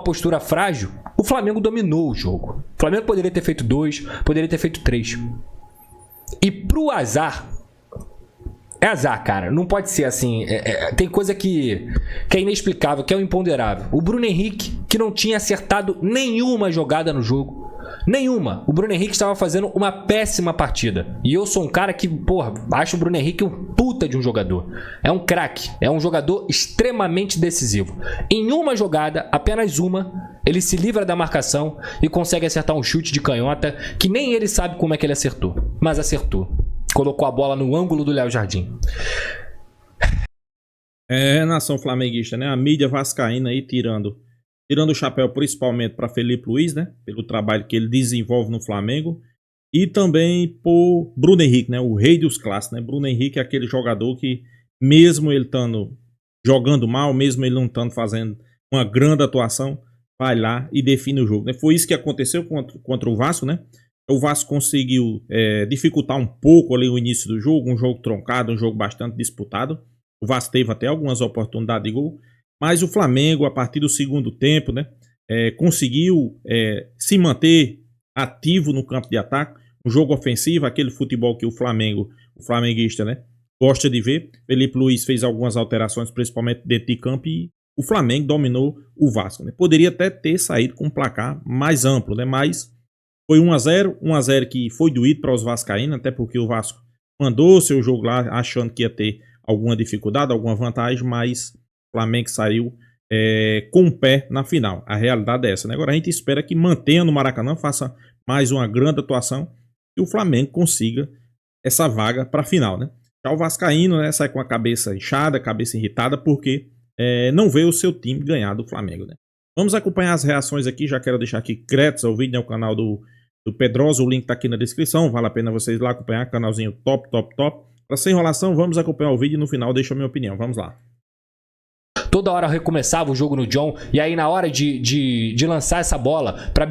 postura frágil, o Flamengo dominou o jogo. O Flamengo poderia ter feito 2, poderia ter feito 3. E pro azar, é azar, cara. Não pode ser assim. Tem coisa que é inexplicável, que é o imponderável. O Bruno Henrique, que não tinha acertado nenhuma jogada no jogo. Nenhuma. O Bruno Henrique estava fazendo uma péssima partida. E eu sou um cara que, porra, acho o Bruno Henrique um puta de um jogador. É um craque. É um jogador extremamente decisivo. Em uma jogada, apenas uma, ele se livra da marcação e consegue acertar um chute de canhota que nem ele sabe como é que ele acertou. Mas acertou. Colocou a bola no ângulo do Léo Jardim. Nação flamenguista, né? A mídia vascaína aí tirando o chapéu principalmente para Felipe Luiz, né? Pelo trabalho que ele desenvolve no Flamengo. E também por Bruno Henrique, né? O rei dos clássicos, né? Bruno Henrique é aquele jogador que, mesmo ele estando jogando mal, mesmo ele não estando fazendo uma grande atuação, vai lá e define o jogo, né? Foi isso que aconteceu contra o Vasco, né? O Vasco conseguiu dificultar um pouco ali o início do jogo, um jogo troncado, um jogo bastante disputado. O Vasco teve até algumas oportunidades de gol, mas o Flamengo, a partir do segundo tempo, né, conseguiu se manter ativo no campo de ataque, um jogo ofensivo, aquele futebol que o flamenguista, né, gosta de ver. Felipe Luiz fez algumas alterações, principalmente dentro de campo, e o Flamengo dominou o Vasco, né. Poderia até ter saído com um placar mais amplo, né, mas foi 1-0 que foi doído para os vascaínos, até porque o Vasco mandou seu jogo lá achando que ia ter alguma dificuldade, alguma vantagem, mas o Flamengo saiu com o pé na final. A realidade é essa, né? Agora a gente espera que mantenha no Maracanã, faça mais uma grande atuação e o Flamengo consiga essa vaga para a final, né? Já o vascaíno, né, sai com a cabeça inchada, cabeça irritada, porque não vê o seu time ganhar do Flamengo, né? Vamos acompanhar as reações aqui, já quero deixar aqui créditos ao vídeo, né, o canal do Pedrosa, o link tá aqui na descrição, vale a pena vocês lá acompanhar, canalzinho top. Para sem enrolação, vamos acompanhar o vídeo e no final deixa a minha opinião, vamos lá. Toda hora recomeçava o jogo no John, e aí na hora de lançar essa bola, para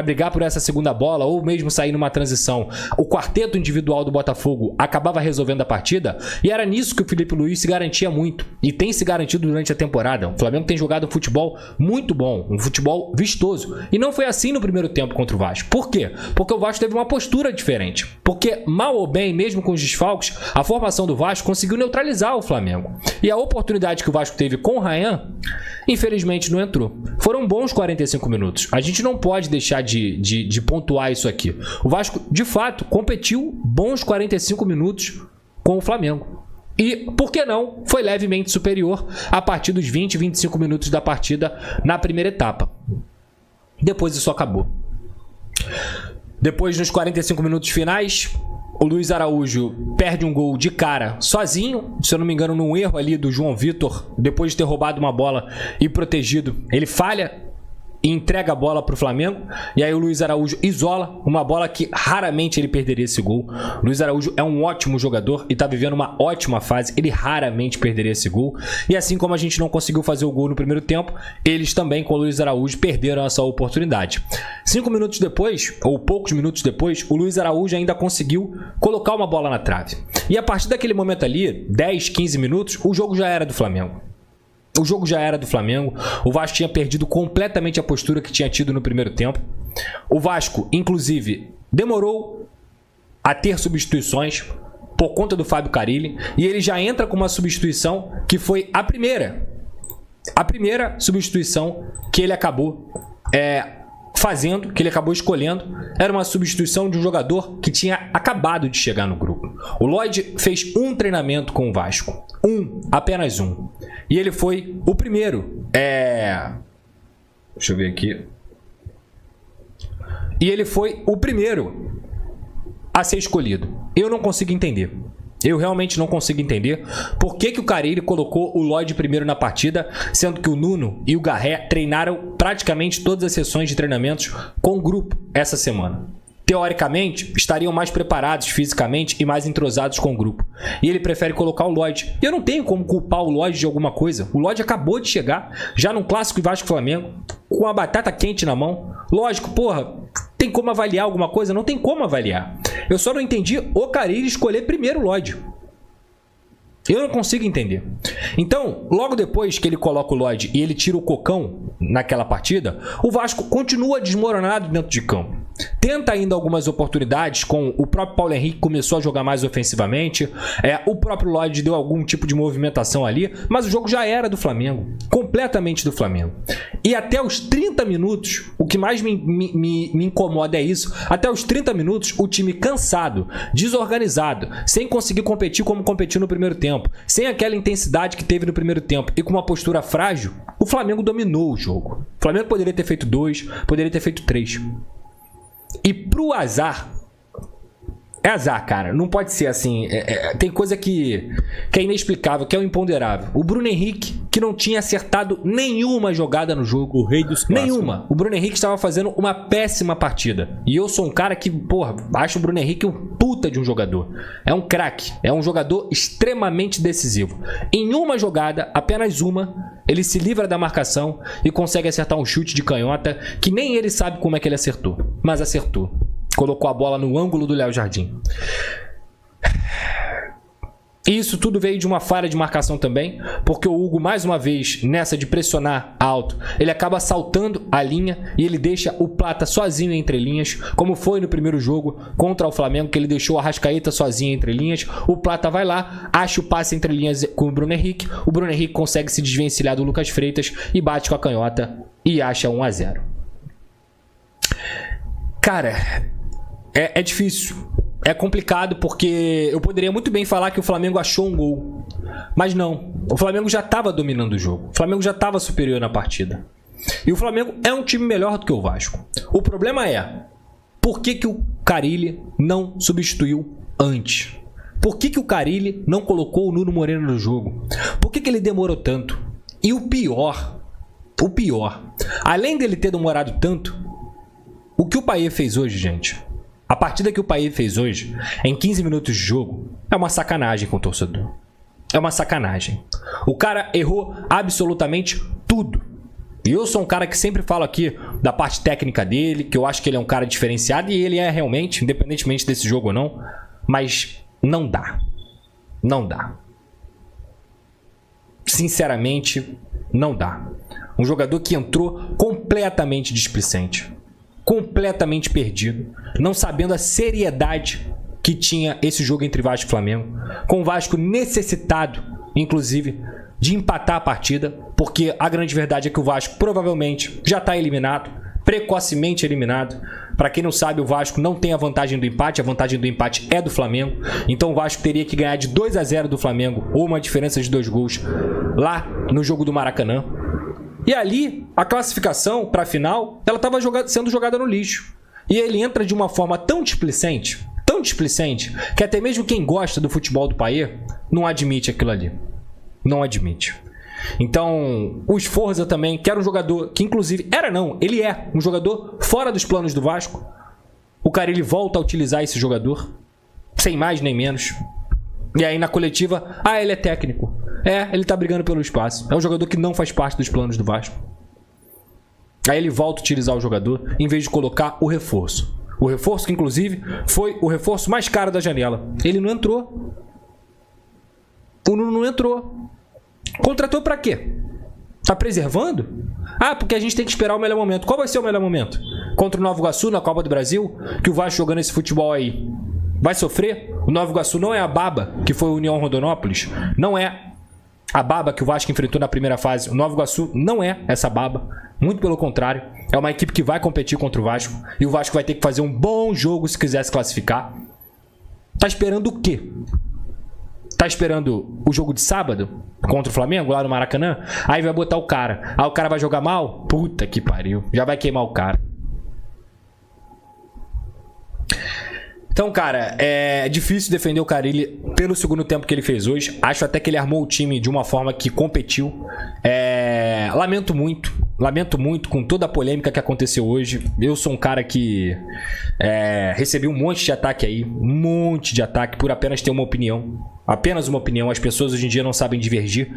brigar por essa segunda bola, ou mesmo sair numa transição, o quarteto individual do Botafogo acabava resolvendo a partida, e era nisso que o Felipe Luiz se garantia muito, e tem se garantido durante a temporada. O Flamengo tem jogado um futebol muito bom, um futebol vistoso, e não foi assim no primeiro tempo contra o Vasco. Por quê? Porque o Vasco teve uma postura diferente, porque mal ou bem, mesmo com os desfalques, a formação do Vasco conseguiu neutralizar o Flamengo. E a oportunidade que o Vasco teve com o Ryan, infelizmente não entrou. Foram bons 45 minutos. A gente não pode deixar de pontuar isso aqui. O Vasco, de fato, competiu bons 45 minutos com o Flamengo. E, por que não, foi levemente superior a partir dos 20, 25 minutos da partida na primeira etapa. Depois isso acabou. Depois, nos 45 minutos finais, o Luiz Araújo perde um gol de cara sozinho, se eu não me engano, num erro ali do João Vitor, depois de ter roubado uma bola e protegido. Ele falha e entrega a bola para o Flamengo, e aí o Luiz Araújo isola uma bola que raramente ele perderia esse gol. O Luiz Araújo é um ótimo jogador e está vivendo uma ótima fase, ele raramente perderia esse gol. E assim como a gente não conseguiu fazer o gol no primeiro tempo, eles também com o Luiz Araújo perderam essa oportunidade. 5 minutos depois, ou poucos minutos depois, o Luiz Araújo ainda conseguiu colocar uma bola na trave. E a partir daquele momento ali, 10, 15 minutos, o jogo já era do Flamengo. O jogo já era do Flamengo. O Vasco tinha perdido completamente a postura que tinha tido no primeiro tempo. O Vasco, inclusive, demorou a ter substituições por conta do Fábio Carille. E ele já entra com uma substituição que foi a primeira. A primeira substituição que ele acabou fazendo, que ele acabou escolhendo, era uma substituição de um jogador que tinha acabado de chegar no grupo. O Lloyd fez um treinamento com o Vasco. Apenas um. E ele foi o primeiro. Deixa eu ver aqui. E ele foi o primeiro a ser escolhido. Eu não consigo entender. Eu realmente não consigo entender por que o Carille colocou o Lloyd primeiro na partida, sendo que o Nuno e o Garré treinaram praticamente todas as sessões de treinamentos com o grupo essa semana. Teoricamente, estariam mais preparados fisicamente e mais entrosados com o grupo. E ele prefere colocar o Lloyd. E eu não tenho como culpar o Lloyd de alguma coisa. O Lloyd acabou de chegar, já num clássico Vasco-Flamengo, com a batata quente na mão. Lógico, porra, tem como avaliar alguma coisa? Não tem como avaliar. Eu só não entendi o Carille escolher primeiro o Lloyd. Eu não consigo entender. Então, logo depois que ele coloca o Lodge e ele tira o Cocão naquela partida, o Vasco continua desmoronado dentro de campo. Tenta ainda algumas oportunidades, com o próprio Paulo Henrique começou a jogar mais ofensivamente, o próprio Lodge deu algum tipo de movimentação ali, mas o jogo já era do Flamengo, completamente do Flamengo. E até os 30 minutos, o que mais me incomoda é isso, até os 30 minutos o time cansado, desorganizado, sem conseguir competir como competiu no primeiro tempo, sem aquela intensidade que teve no primeiro tempo e com uma postura frágil, o Flamengo dominou o jogo. O Flamengo poderia ter feito 2, poderia ter feito 3. E pro azar, é azar, cara. Não pode ser assim. Tem coisa que é inexplicável, que é o imponderável. O Bruno Henrique, que não tinha acertado nenhuma jogada no jogo. O rei dos clássicos. Nenhuma. O Bruno Henrique estava fazendo uma péssima partida. E eu sou um cara que, acho o Bruno Henrique um puta de um jogador. É um craque. É um jogador extremamente decisivo. Em uma jogada, apenas uma, ele se livra da marcação e consegue acertar um chute de canhota que nem ele sabe como é que ele acertou. Mas acertou. Colocou a bola no ângulo do Léo Jardim. Isso tudo veio de uma falha de marcação também, porque o Hugo, mais uma vez, nessa de pressionar alto, ele acaba saltando a linha e ele deixa o Plata sozinho entre linhas, como foi no primeiro jogo contra o Flamengo, que ele deixou o Arrascaeta sozinho entre linhas. O Plata vai lá, acha o passe entre linhas com o Bruno Henrique consegue se desvencilhar do Lucas Freitas e bate com a canhota e acha 1-0. Cara, é difícil. É complicado porque eu poderia muito bem falar que o Flamengo achou um gol. Mas não. O Flamengo já estava dominando o jogo. O Flamengo já estava superior na partida. E o Flamengo é um time melhor do que o Vasco. O problema é, por que o Carille não substituiu antes? Por que o Carille não colocou o Nuno Moreno no jogo? Por que ele demorou tanto? E o pior, além dele ter demorado tanto, o que o Payet fez hoje, gente? A partida que o Payet fez hoje, em 15 minutos de jogo, é uma sacanagem com o torcedor. É uma sacanagem. O cara errou absolutamente tudo. E eu sou um cara que sempre falo aqui da parte técnica dele, que eu acho que ele é um cara diferenciado, e ele é realmente, independentemente desse jogo ou não, mas não dá. Não dá. Sinceramente, não dá. Um jogador que entrou completamente displicente. Completamente perdido, não sabendo a seriedade que tinha esse jogo entre Vasco e Flamengo, com o Vasco necessitado, inclusive, de empatar a partida, porque a grande verdade é que o Vasco provavelmente já está eliminado, precocemente eliminado. Para quem não sabe, o Vasco não tem a vantagem do empate, a vantagem do empate é do Flamengo, então o Vasco teria que ganhar de 2-0 do Flamengo, ou uma diferença de 2 gols, lá no jogo do Maracanã. E ali, a classificação para a final, ela estava sendo jogada no lixo. E ele entra de uma forma tão displicente, que até mesmo quem gosta do futebol do Payet não admite aquilo ali. Não admite. Então, o Sforza também, que era um jogador que inclusive, ele é um jogador fora dos planos do Vasco. O cara, ele volta a utilizar esse jogador, sem mais nem menos. E aí na coletiva, ele é técnico. Ele tá brigando pelo espaço. É um jogador que não faz parte dos planos do Vasco. Aí ele volta a utilizar o jogador em vez de colocar o reforço. O reforço que inclusive foi o reforço mais caro da janela. Ele não entrou. O Nuno não entrou. Contratou pra quê? Tá preservando? Porque a gente tem que esperar o melhor momento. Qual vai ser o melhor momento? Contra o Nova Iguaçu na Copa do Brasil? Que o Vasco jogando esse futebol aí vai sofrer? O Nova Iguaçu não é a baba que foi o União Rondonópolis. Não é a baba que o Vasco enfrentou na primeira fase. O Nova Iguaçu não é essa baba. Muito pelo contrário. É uma equipe que vai competir contra o Vasco. E o Vasco vai ter que fazer um bom jogo se quiser se classificar. Tá esperando o quê? Tá esperando o jogo de sábado contra o Flamengo lá no Maracanã? Aí vai botar o cara. O cara vai jogar mal? Puta que pariu. Já vai queimar o cara. Então, cara, é difícil defender o Carille pelo segundo tempo que ele fez hoje. Acho até que ele armou o time de uma forma que competiu. Lamento muito com toda a polêmica que aconteceu hoje. Eu sou um cara que recebi um monte de ataque aí. Um monte de ataque por apenas ter uma opinião. Apenas uma opinião. As pessoas hoje em dia não sabem divergir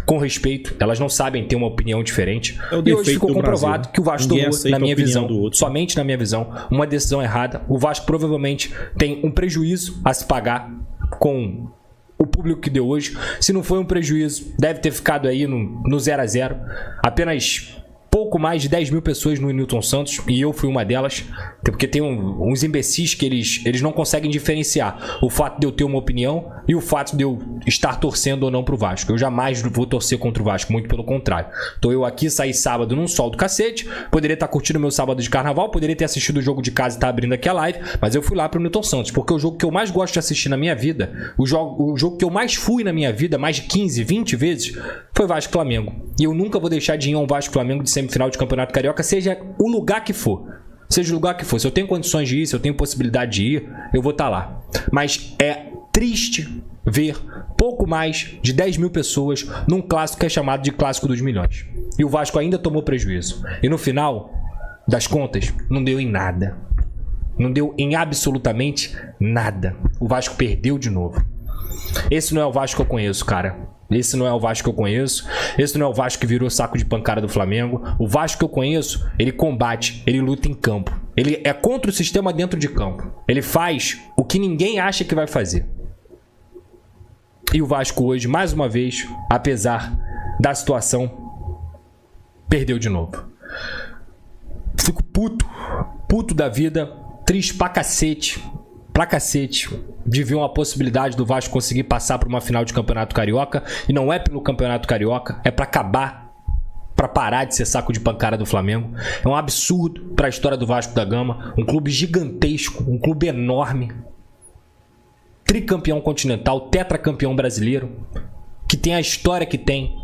com respeito. Elas não sabem ter uma opinião diferente. E hoje ficou comprovado que o Vasco tomou, na minha visão, somente na minha visão, uma decisão errada. O Vasco provavelmente tem um prejuízo a se pagar com o público que deu hoje. Se não foi um prejuízo, deve ter ficado aí no 0-0. Apenas pouco mais de 10 mil pessoas no Newton Santos, e eu fui uma delas, porque tem uns imbecis que eles não conseguem diferenciar o fato de eu ter uma opinião e o fato de eu estar torcendo ou não pro Vasco. Eu jamais vou torcer contra o Vasco, muito pelo contrário. Então eu aqui saí sábado num sol do cacete, poderia estar curtindo meu sábado de carnaval, poderia ter assistido o jogo de casa e estar abrindo aqui a live, mas eu fui lá pro Newton Santos, porque o jogo que eu mais gosto de assistir na minha vida, o jogo que eu mais fui na minha vida, mais de 15, 20 vezes, foi Vasco e Flamengo. E eu nunca vou deixar de ir a um Vasco e Flamengo de semifinal de Campeonato Carioca, seja o lugar que for. Seja o lugar que for. Se eu tenho condições de ir, se eu tenho possibilidade de ir, eu vou estar lá. Mas é triste ver pouco mais de 10 mil pessoas num clássico que é chamado de Clássico dos Milhões. E o Vasco ainda tomou prejuízo. E no final das contas, não deu em nada. Não deu em absolutamente nada. O Vasco perdeu de novo. Esse não é o Vasco que eu conheço, cara. Esse não é o Vasco que eu conheço. Esse não é o Vasco que virou saco de pancada do Flamengo. O Vasco que eu conheço, ele combate, ele luta em campo. Ele é contra o sistema dentro de campo. Ele faz o que ninguém acha que vai fazer. E o Vasco hoje, mais uma vez, apesar da situação, perdeu de novo. Fico puto da vida, triste pra cacete, de ver uma possibilidade do Vasco conseguir passar para uma final de Campeonato Carioca. E não é pelo Campeonato Carioca, é para acabar, para parar de ser saco de pancada do Flamengo. É um absurdo para a história do Vasco da Gama, um clube gigantesco, um clube enorme, tricampeão continental, tetracampeão brasileiro, que tem a história que tem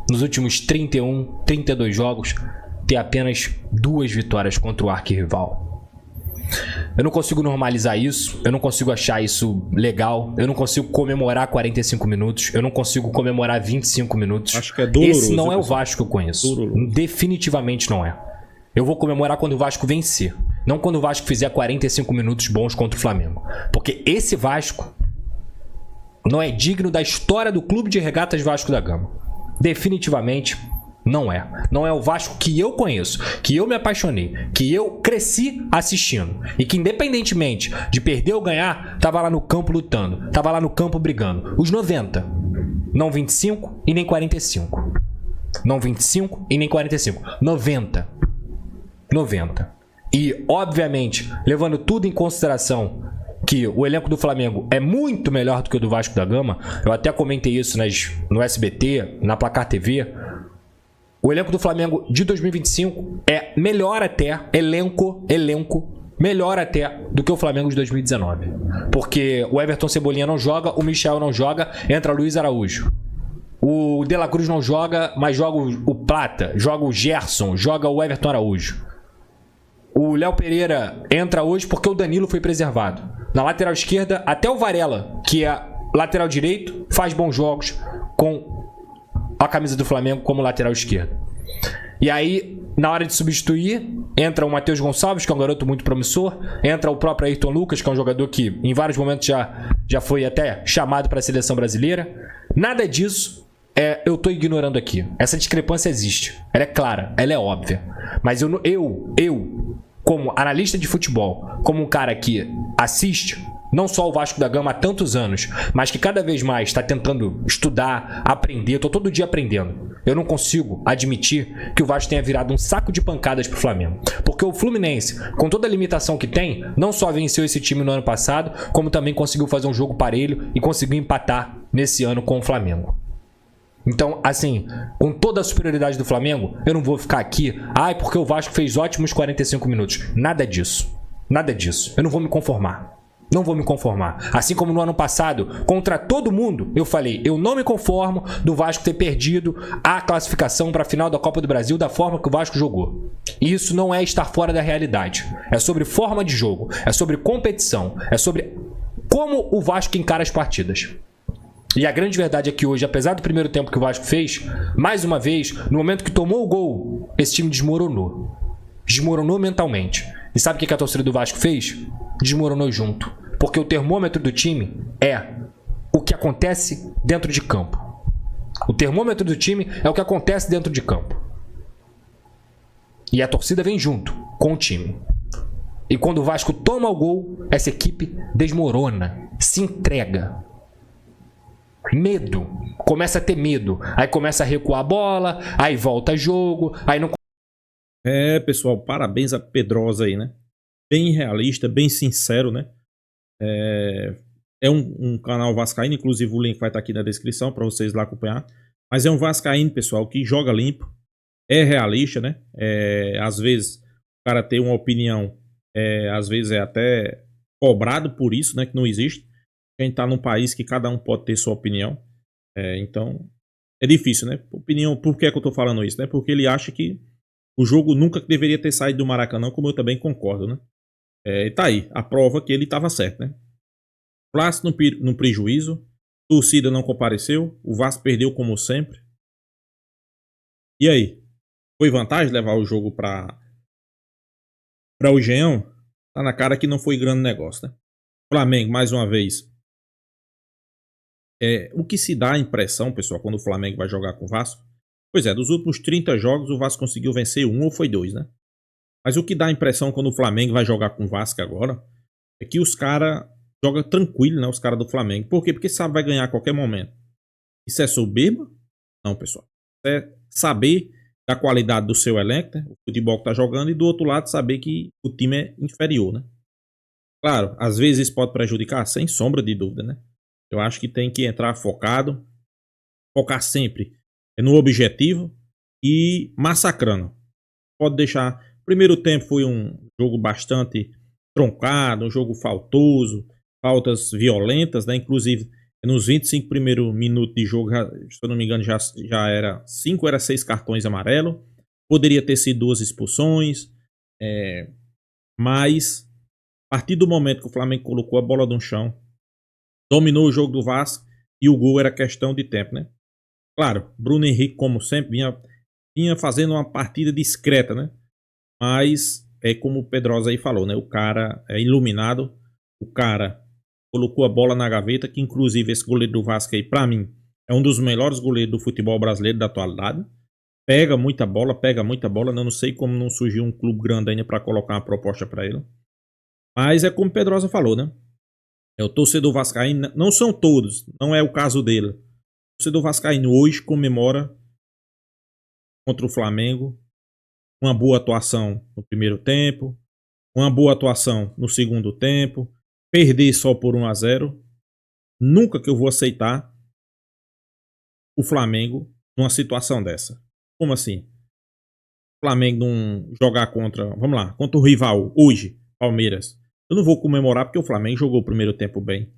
nos últimos 31, 32 jogos, ter apenas 2 vitórias contra o arquirrival. Eu não consigo normalizar isso, eu não consigo achar isso legal, eu não consigo comemorar 45 minutos, eu não consigo comemorar 25 minutos. Acho que é doloroso. Esse não é o Vasco que eu conheço. Doloroso. Definitivamente não é. Eu vou comemorar quando o Vasco vencer, não quando o Vasco fizer 45 minutos bons contra o Flamengo. Porque esse Vasco não é digno da história do Clube de Regatas Vasco da Gama. Definitivamente não é. Não é o Vasco que eu conheço, que eu me apaixonei, que eu cresci assistindo. E que independentemente de perder ou ganhar, tava lá no campo lutando, tava lá no campo brigando. Os 90. Não 25 e nem 45. Não 25 e nem 45. 90. 90. E, obviamente, levando tudo em consideração que o elenco do Flamengo é muito melhor do que o do Vasco da Gama, eu até comentei isso no SBT, na Placar TV. O elenco do Flamengo de 2025 é melhor até, elenco, melhor até do que o Flamengo de 2019. Porque o Everton Cebolinha não joga, o Michel não joga, entra o Luiz Araújo. O De La Cruz não joga, mas joga o Plata, joga o Gerson, joga o Everton Araújo. O Léo Pereira entra hoje porque o Danilo foi preservado. Na lateral esquerda, até o Varela, que é lateral direito, faz bons jogos com a camisa do Flamengo como lateral esquerdo. E aí, na hora de substituir, entra o Matheus Gonçalves, que é um garoto muito promissor, entra o próprio Ayrton Lucas, que é um jogador que em vários momentos já foi até chamado para a seleção brasileira. Nada disso eu tô ignorando aqui. Essa discrepância existe. Ela é clara, ela é óbvia. Mas eu como analista de futebol, como um cara que assiste não só o Vasco da Gama há tantos anos, mas que cada vez mais está tentando estudar, aprender, tô todo dia aprendendo. Eu não consigo admitir que o Vasco tenha virado um saco de pancadas pro Flamengo. Porque o Fluminense, com toda a limitação que tem, não só venceu esse time no ano passado, como também conseguiu fazer um jogo parelho e conseguiu empatar nesse ano com o Flamengo. Então, assim, com toda a superioridade do Flamengo, eu não vou ficar aqui, porque o Vasco fez ótimos 45 minutos. Nada disso. Nada disso. Eu não vou me conformar. Não vou me conformar. Assim como no ano passado, contra todo mundo, eu falei, eu não me conformo do Vasco ter perdido a classificação para a final da Copa do Brasil da forma que o Vasco jogou. E isso não é estar fora da realidade. É sobre forma de jogo, é sobre competição, é sobre como o Vasco encara as partidas. E a grande verdade é que hoje, apesar do primeiro tempo que o Vasco fez, mais uma vez, no momento que tomou o gol, esse time desmoronou. Desmoronou mentalmente. E sabe o que a torcida do Vasco fez? Desmoronou junto. Porque o termômetro do time é o que acontece dentro de campo. O termômetro do time é o que acontece dentro de campo. E a torcida vem junto com o time. E quando o Vasco toma o gol, essa equipe desmorona, se entrega. Medo. Começa a ter medo. Aí começa a recuar a bola, aí volta jogo, aí não... Pessoal, parabéns a Pedrosa aí, né? Bem realista, bem sincero, né? É um canal vascaíno, inclusive o link vai estar aqui na descrição para vocês lá acompanhar. Mas é um vascaíno, pessoal, que joga limpo, é realista, né? Às vezes o cara tem uma opinião, às vezes é até cobrado por isso, né? Que não existe. A gente tá num país que cada um pode ter sua opinião. Então, é difícil, né? Opinião, por que é que eu tô falando isso, né? Porque ele acha que o jogo nunca deveria ter saído do Maracanã, como eu também concordo, né? E tá aí, a prova que ele estava certo, né? Clássico no prejuízo, torcida não compareceu, o Vasco perdeu como sempre. E aí? Foi vantagem levar o jogo para o Engenhão? Tá na cara que não foi grande negócio, né? Flamengo, mais uma vez. O que se dá a impressão, pessoal, quando o Flamengo vai jogar com o Vasco? Pois é, dos últimos 30 jogos, o Vasco conseguiu vencer um ou foi dois, né? Mas o que dá a impressão quando o Flamengo vai jogar com o Vasco agora é que os caras jogam tranquilo, né? Os caras do Flamengo. Por quê? Porque sabe vai ganhar a qualquer momento. Isso é soberba? Não, pessoal. É saber da qualidade do seu elenco, né? O futebol que tá jogando, e do outro lado saber que o time é inferior, né? Claro, às vezes isso pode prejudicar, sem sombra de dúvida, né? Eu acho que tem que entrar focado, focar sempre no objetivo e massacrando. Pode deixar. Primeiro tempo foi um jogo bastante troncado, um jogo faltoso, faltas violentas, né? Inclusive, nos 25 primeiros minutos de jogo, se eu não me engano, já era 5 era 6 cartões amarelos. Poderia ter sido 2 expulsões, mas a partir do momento que o Flamengo colocou a bola no chão, dominou o jogo do Vasco e o gol era questão de tempo, né? Claro, Bruno Henrique, como sempre, vinha fazendo uma partida discreta, né? Mas é como o Pedrosa aí falou, né? O cara é iluminado, o cara colocou a bola na gaveta, que inclusive esse goleiro do Vasco aí, pra mim, é um dos melhores goleiros do futebol brasileiro da atualidade. Pega muita bola, eu não sei como não surgiu um clube grande ainda pra colocar uma proposta pra ele. Mas é como o Pedrosa falou, né? O torcedor vascaíno, não são todos, não é o caso dele. O torcedor vascaíno hoje comemora contra o Flamengo uma boa atuação no primeiro tempo, uma boa atuação no segundo tempo, perder só por 1-0. Nunca que eu vou aceitar o Flamengo numa situação dessa. Como assim? O Flamengo não jogar contra o rival hoje, Palmeiras. Eu não vou comemorar porque o Flamengo jogou o primeiro tempo bem.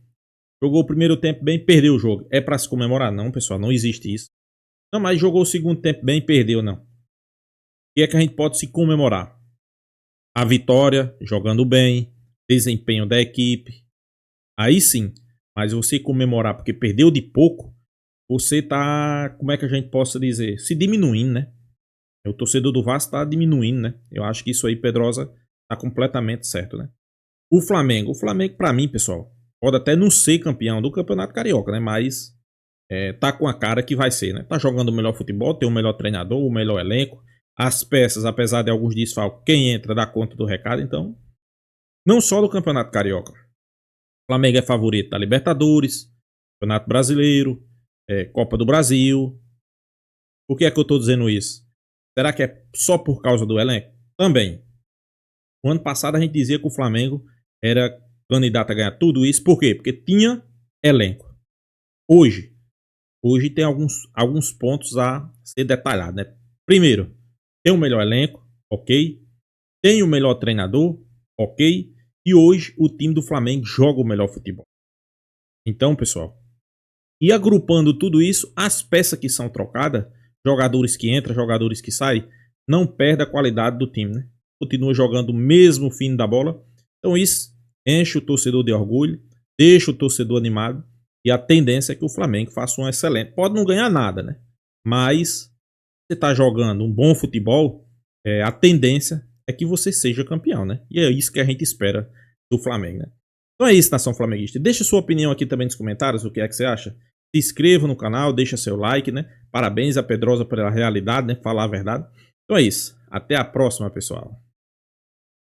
Jogou o primeiro tempo bem, perdeu o jogo. É pra se comemorar? Não, pessoal, não existe isso. Não, mas jogou o segundo tempo bem, perdeu, não. O que é que a gente pode se comemorar? A vitória, jogando bem, desempenho da equipe. Aí sim. Mas você comemorar porque perdeu de pouco, você tá, como é que a gente possa dizer? Se diminuindo, né? O torcedor do Vasco tá diminuindo, né? Eu acho que isso aí, Pedrosa, tá completamente certo, né? O Flamengo pra mim, pessoal, pode até não ser campeão do Campeonato Carioca, né? Mas tá com a cara que vai ser, né? Tá jogando o melhor futebol, tem o melhor treinador, o melhor elenco. As peças, apesar de alguns desfalques, quem entra dá conta do recado. Então, não só do Campeonato Carioca. O Flamengo é favorito da Libertadores, Campeonato Brasileiro, Copa do Brasil. Por que é que eu tô dizendo isso? Será que é só por causa do elenco? Também. O ano passado a gente dizia que o Flamengo era candidato a ganhar tudo isso. Por quê? Porque tinha elenco. Hoje tem alguns pontos a ser detalhado, né? Primeiro, tem o melhor elenco, ok. Tem o melhor treinador, ok. E hoje o time do Flamengo joga o melhor futebol. Então, pessoal, e agrupando tudo isso, as peças que são trocadas, jogadores que entram, jogadores que saem, não perde a qualidade do time, né? Continua jogando o mesmo fim da bola. Então isso enche o torcedor de orgulho, deixa o torcedor animado. E a tendência é que o Flamengo faça um excelente. Pode não ganhar nada, né? Mas você está jogando um bom futebol, a tendência é que você seja campeão, né? E é isso que a gente espera do Flamengo, né? Então é isso, nação flamenguista. Deixa sua opinião aqui também nos comentários, o que é que você acha. Se inscreva no canal, deixa seu like, né? Parabéns a Pedrosa pela realidade, né? Falar a verdade. Então é isso. Até a próxima, pessoal.